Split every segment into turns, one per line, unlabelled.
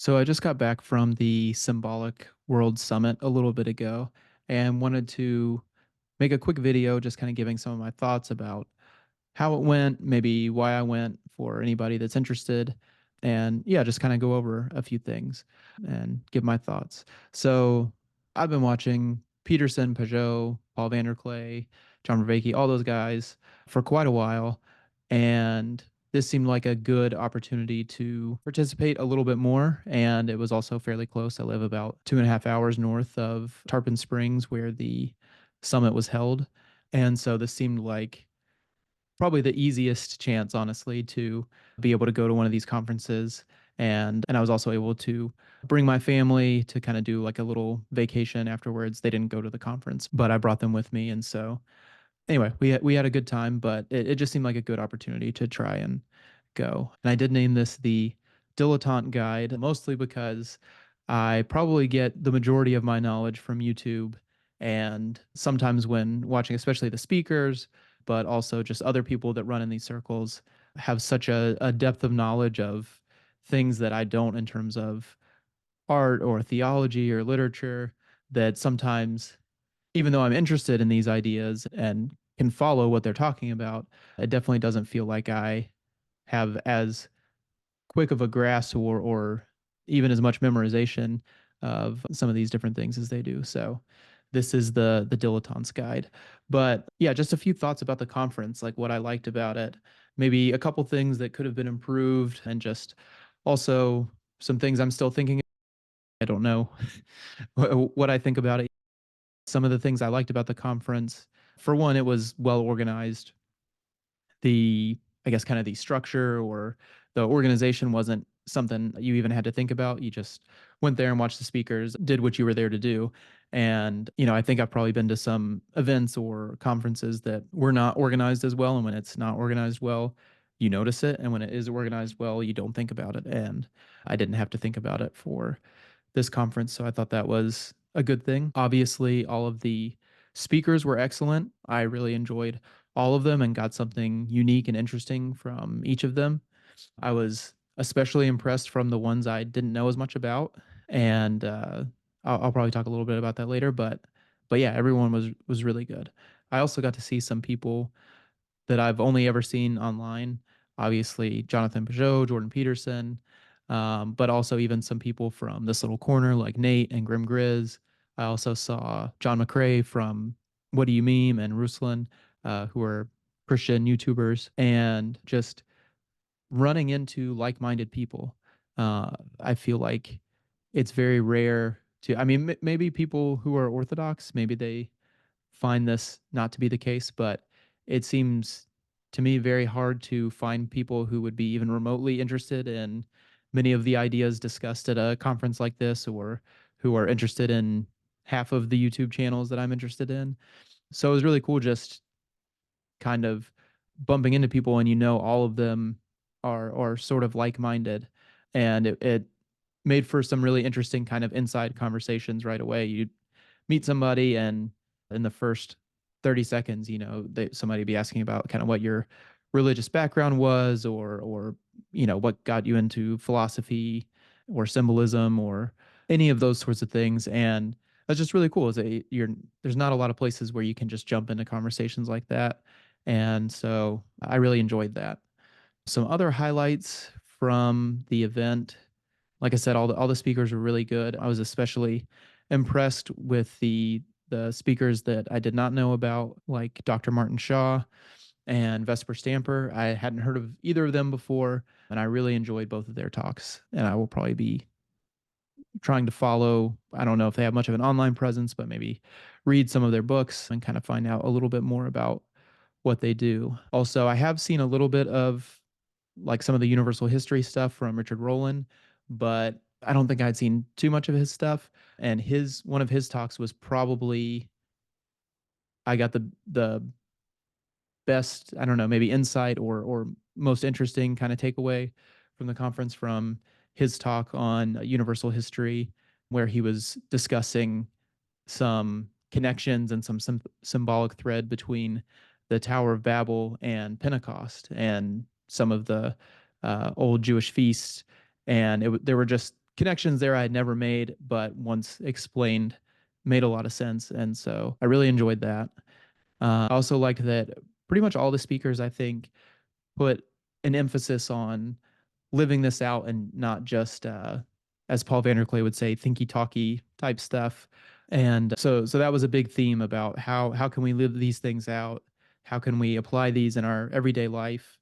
So I just got back from the Symbolic World Summit a little bit ago and wanted to make a quick video just kind of giving some of my thoughts about how it went, maybe why I went for anybody that's interested. And yeah, just kind of go over a few things and give my thoughts. So I've been watching Peterson, Peugeot, Paul Vanderklay, John Vervaeke, all those guys for quite a while. And this seemed like a good opportunity to participate a little bit more. And it was also fairly close. I live about 2.5 hours north of Tarpon Springs, where the summit was held. And so this seemed like probably the easiest chance, honestly, to be able to go to one of these conferences. And I was also able to bring my family to kind of do like a little vacation afterwards. They didn't go to the conference, but I brought them with me. And so anyway, we had a good time, but it just seemed like a good opportunity to try and go. And I did name this the Dilettante Guide, mostly because I probably get the majority of my knowledge from YouTube. And sometimes when watching, especially the speakers, but also just other people that run in these circles, have such a depth of knowledge of things that I don't in terms of art or theology or literature, that sometimes, even though I'm interested in these ideas and can follow what they're talking about, it definitely doesn't feel like I have as quick of a grasp or even as much memorization of some of these different things as they do. So this is the dilettante's guide. But yeah, just a few thoughts about the conference, like what I liked about it, maybe a couple things that could have been improved, and just also some things I'm still thinking. I don't know what I think about it. Some of the things I liked about the conference, for one, it was well organized. The, I guess, kind of the structure or the organization wasn't something you even had to think about. You just went there and watched the speakers, did what you were there to do. And, I think I've probably been to some events or conferences that were not organized as well. And when it's not organized well, you notice it. And when it is organized well, you don't think about it. And I didn't have to think about it for this conference. So I thought that was a good thing. Obviously, all of the speakers were excellent. I really enjoyed all of them and got something unique and interesting from each of them. I was especially impressed from the ones I didn't know as much about, and I'll probably talk a little bit about that later. But yeah, everyone was really good. I also got to see some people that I've only ever seen online. Obviously, Jonathan Peugeot, Jordan Peterson, but also even some people from This Little Corner like Nate and Grim Grizz. I also saw John McCrae from What Do You Meme and Ruslan, who are Christian YouTubers, and just running into like-minded people. I feel like it's very rare to. I mean, maybe people who are Orthodox, maybe they find this not to be the case, but it seems to me very hard to find people who would be even remotely interested in many of the ideas discussed at a conference like this, or who are interested in half of the YouTube channels that I'm interested in. So it was really cool just kind of bumping into people, and all of them are sort of like-minded, and it made for some really interesting kind of inside conversations right away. You meet somebody, and in the first 30 seconds, somebody be asking about kind of what your religious background was, or what got you into philosophy or symbolism or any of those sorts of things. And that's just really cool. Is that there's not a lot of places where you can just jump into conversations like that. And so I really enjoyed that. Some other highlights from the event, like I said, all the speakers were really good. I was especially impressed with the speakers that I did not know about, like Dr. Martin Shaw and Vesper Stamper. I hadn't heard of either of them before, and I really enjoyed both of their talks. And I will probably be trying to follow. I don't know if they have much of an online presence, but maybe read some of their books and kind of find out a little bit more about what they do. Also, I have seen a little bit of like some of the universal history stuff from Richard Rowland, but I don't think I'd seen too much of his stuff. And his one of his talks was probably, I got the best, I don't know, maybe insight or most interesting kind of takeaway from the conference, from his talk on universal history, where he was discussing some connections and some symbolic thread between the Tower of Babel and Pentecost and some of the old Jewish feasts. And there were just connections there I had never made, but once explained, made a lot of sense. And so I really enjoyed that. I also liked that pretty much all the speakers, I think, put an emphasis on living this out and not just, as Paul Vanderklay would say, thinky talky type stuff. And so that was a big theme about how can we live these things out? How can we apply these in our everyday life?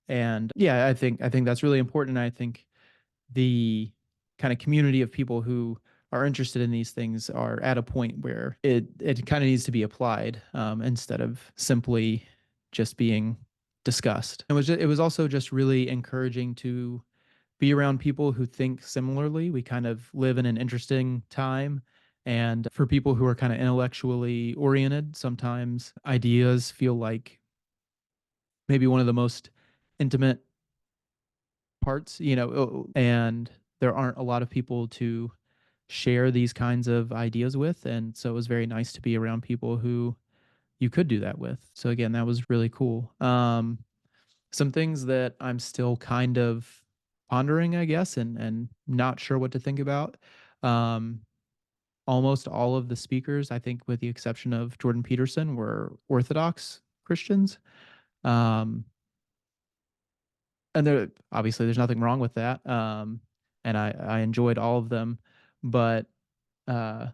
And yeah, I think that's really important. I think the kind of community of people who are interested in these things are at a point where it kind of needs to be applied, instead of simply just being discussed. It was also just really encouraging to be around people who think similarly. We kind of live in an interesting time. And for people who are kind of intellectually oriented, sometimes ideas feel like maybe one of the most intimate parts, and there aren't a lot of people to share these kinds of ideas with. And so it was very nice to be around people who you could do that with. So again, that was really cool. Some things that I'm still kind of pondering, I guess, and not sure what to think about. Um, Almost all of the speakers, I think, with the exception of Jordan Peterson, were Orthodox Christians. Um, and there obviously there's nothing wrong with that. And I enjoyed all of them, but uh,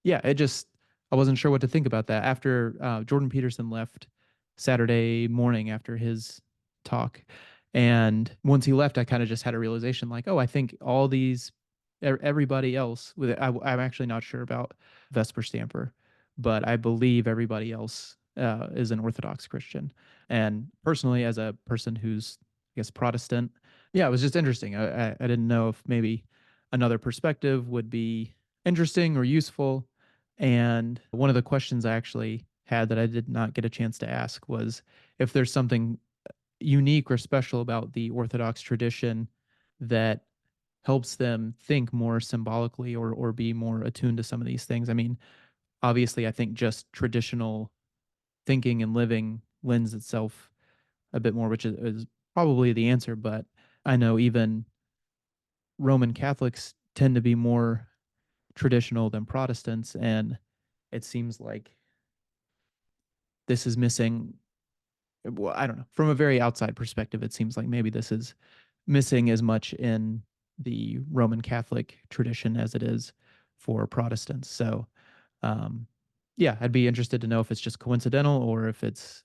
yeah, it just I wasn't sure what to think about that after Jordan Peterson left Saturday morning after his talk, and once he left, I kind of just had a realization like, oh, I think all these everybody else with it, I'm actually not sure about Vesper Stamper, but I believe everybody else is an Orthodox Christian, and personally, as a person who's I guess Protestant, yeah, it was just interesting. I didn't know if maybe another perspective would be interesting or useful. And one of the questions I actually had that I did not get a chance to ask was if there's something unique or special about the Orthodox tradition that helps them think more symbolically or be more attuned to some of these things. I mean, obviously, I think just traditional thinking and living lends itself a bit more, which is probably the answer. But I know even Roman Catholics tend to be more traditional than Protestants, and it seems like this is missing. Well, I don't know. From a very outside perspective, it seems like maybe this is missing as much in the Roman Catholic tradition as it is for Protestants. So, um, yeah, I'd be interested to know if it's just coincidental or if it's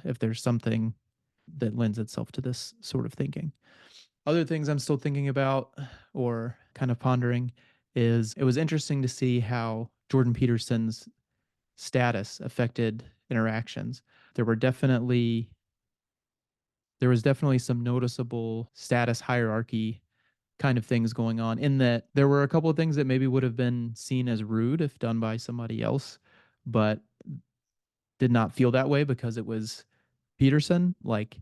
if there's something that lends itself to this sort of thinking. Other things I'm still thinking about or kind of pondering is it was interesting to see how Jordan Peterson's status affected interactions. There were definitely there was definitely some noticeable status hierarchy kind of things going on in that there were a couple of things that maybe would have been seen as rude if done by somebody else, but did not feel that way because it was Peterson, like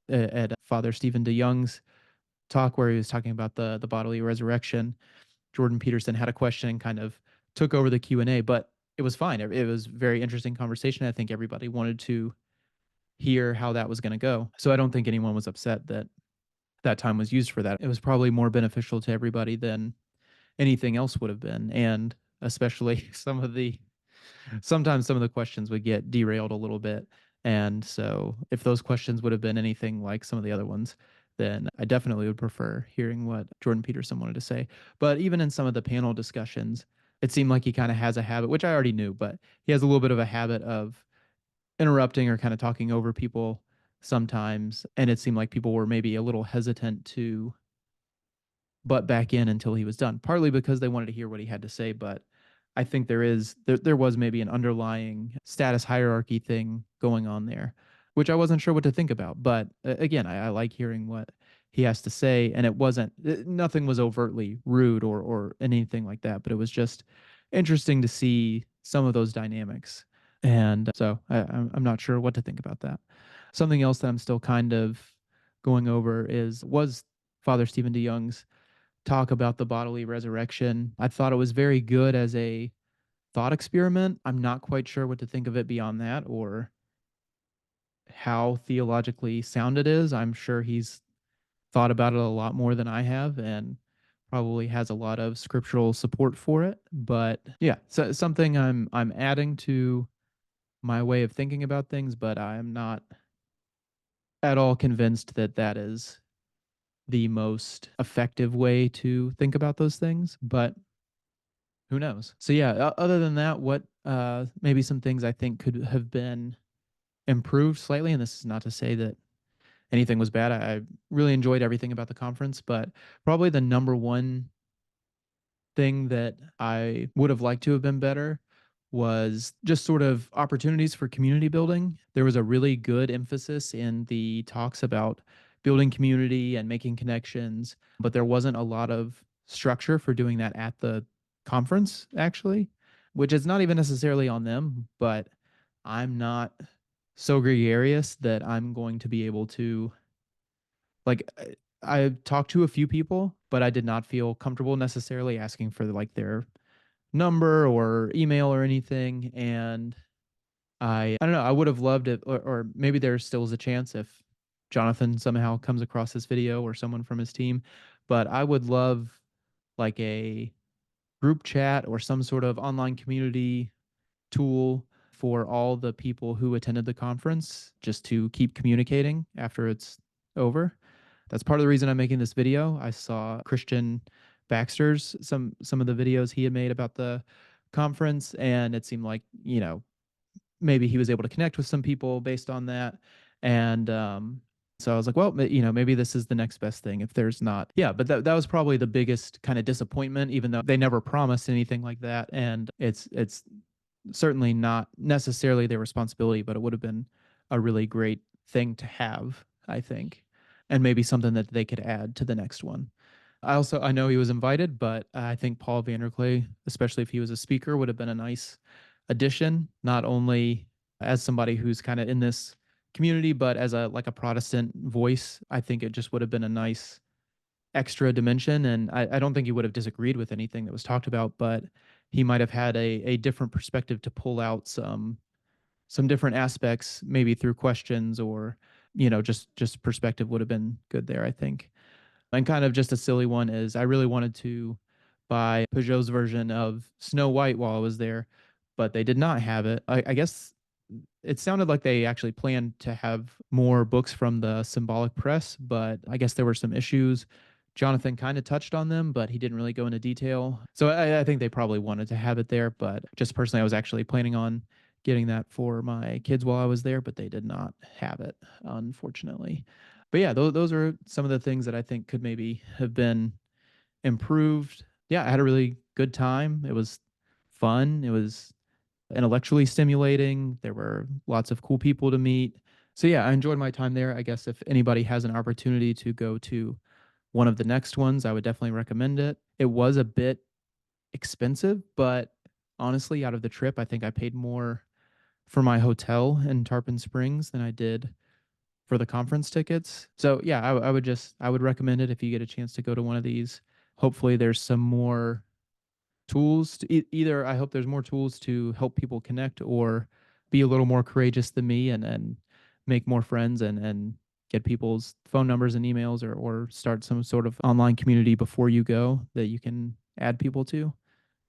at Father Stephen DeYoung's talk where he was talking about the bodily resurrection. Jordan Peterson had a question and kind of took over the Q&A, but it was fine. It was a very interesting conversation. I think everybody wanted to hear how that was going to go. So I don't think anyone was upset that that time was used for that. It was probably more beneficial to everybody than anything else would have been. And especially sometimes some of the questions would get derailed a little bit. And so if those questions would have been anything like some of the other ones, then I definitely would prefer hearing what Jordan Peterson wanted to say. But even in some of the panel discussions, it seemed like he kind of has a habit, which I already knew, but he has a little bit of a habit of interrupting or kind of talking over people sometimes. And it seemed like people were maybe a little hesitant to butt back in until he was done, partly because they wanted to hear what he had to say. But I think there was maybe an underlying status hierarchy thing going on there, which I wasn't sure what to think about. But again, I like hearing what he has to say, and it wasn't nothing was overtly rude or anything like that, but it was just interesting to see some of those dynamics. And so I'm not sure what to think about that. Something else that I'm still kind of going over was Father Stephen DeYoung's talk about the bodily resurrection. I thought it was very good as a thought experiment. I'm not quite sure what to think of it beyond that or how theologically sound it is. I'm sure he's thought about it a lot more than I have and probably has a lot of scriptural support for it. But yeah, so something I'm adding to my way of thinking about things, but I'm not at all convinced that that is the most effective way to think about those things. But who knows? So yeah, other than that, what maybe some things I think could have been improved slightly, and this is not to say that anything was bad. I really enjoyed everything about the conference, but probably the number one thing that I would have liked to have been better was just sort of opportunities for community building. There was a really good emphasis in the talks about building community and making connections, but there wasn't a lot of structure for doing that at the conference, actually, which is not even necessarily on them, but I'm not so gregarious that I'm going to be able to like I talked to a few people, but I did not feel comfortable necessarily asking for like their number or email or anything. And I don't know, I would have loved it, or maybe there still is a chance if Jonathan somehow comes across this video or someone from his team. But I would love like a group chat or some sort of online community tool for all the people who attended the conference just to keep communicating after it's over. That's part of the reason I'm making this video. I saw Christian Baxter's some of the videos he had made about the conference, and it seemed like, maybe he was able to connect with some people based on that. And so I was like, well, maybe this is the next best thing if there's not. Yeah, but that was probably the biggest kind of disappointment, even though they never promised anything like that. And it's certainly not necessarily their responsibility, but it would have been a really great thing to have, I think, and maybe something that they could add to the next one. I know he was invited, but I think Paul Vanderklay, especially if he was a speaker, would have been a nice addition, not only as somebody who's kind of in this community, but as a like a Protestant voice. I think it just would have been a nice extra dimension. And I don't think he would have disagreed with anything that was talked about, but he might have had a different perspective to pull out some different aspects, maybe through questions or, just perspective would have been good there, I think. And kind of just a silly one is I really wanted to buy Peugeot's version of Snow White while I was there, but they did not have it. I guess it sounded like they actually planned to have more books from the Symbolic Press, but I guess there were some issues. Jonathan kind of touched on them, but he didn't really go into detail. So I think they probably wanted to have it there, but just personally, I was actually planning on getting that for my kids while I was there, but they did not have it, unfortunately. But yeah, those are some of the things that I think could maybe have been improved. Yeah, I had a really good time. It was fun. It was intellectually stimulating. There were lots of cool people to meet. So yeah, I enjoyed my time there. I guess if anybody has an opportunity to go to one of the next ones, I would definitely recommend it. It was a bit expensive, but honestly, out of the trip, I think I paid more for my hotel in Tarpon Springs than I did for the conference tickets. So yeah, I would recommend it if you get a chance to go to one of these. Hopefully, there's some more tools to either. I hope there's more tools to help people connect or be a little more courageous than me and make more friends and get people's phone numbers and emails or start some sort of online community before you go that you can add people to.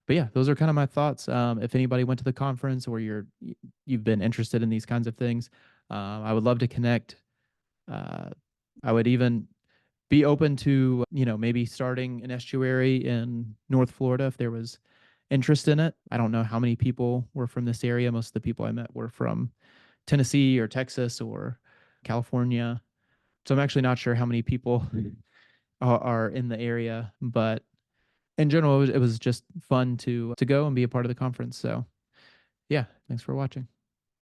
But yeah, those are kind of my thoughts. If anybody went to the conference or you've been interested in these kinds of things, I would love to connect. uh, I would even be open to, maybe starting an estuary in North Florida if there was interest in it. I don't know how many people were from this area. Most of the people I met were from Tennessee or Texas or California. So I'm actually not sure how many people are in the area, but in general, it was just fun to go and be a part of the conference. So yeah, thanks for watching.